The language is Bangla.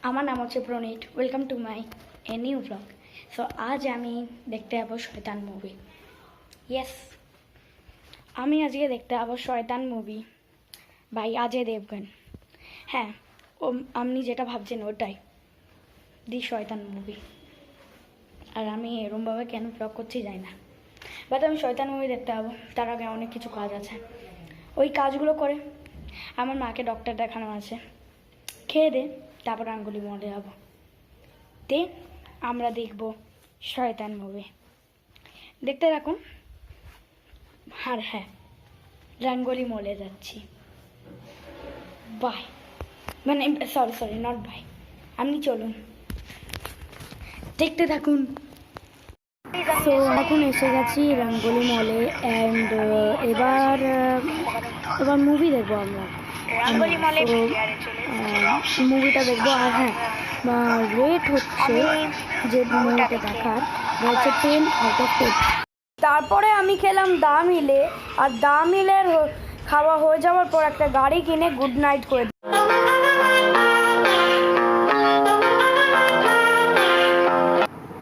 আমার নাম হচ্ছে প্রণীত। Welcome to my new blog. So আজ আমি দেখতে যাবো শয়তান মুভি। ইয়েস, আমি আজকে দেখতে যাবো শয়তান মুভি বাই অজয় দেবগন। হ্যাঁ, আপনি যেটা ভাবছেন ওটাই, দি শয়তান মুভি। আর আমি এরমভাবে কেন ব্লগ করছি জানি না, বাট আমি শয়তান মুভি দেখতে যাবো। তার আগে অনেক কিছু কাজ আছে, ওই কাজগুলো করে আমার মাকে ডক্টর দেখানো আছে, খেয়ে দে তারপর রাঙ্গুলি মলে যাবো। দেন আমরা দেখবো শয়তান মুভি। দেখতে থাকুন। আর হ্যাঁ, রাঙ্গুলি মলে যাচ্ছি। বাই, মানে সরি নট বাই, আপনি চলুন, দেখতে থাকুন। তো এখন এসে গেছি রাঙ্গুলি মলে অ্যান্ড এবার মুভি দেখবো আমরা। মুভিটা দেখবো। আর হ্যাঁ, রেট হচ্ছে যে মুভিটা দেখার হচ্ছে 10/10। তারপরে আমি খেলাম দা মিলে, আর দা মিলের খাওয়া হয়ে যাওয়ার পর একটা গাড়ি কিনে গুড নাইট করে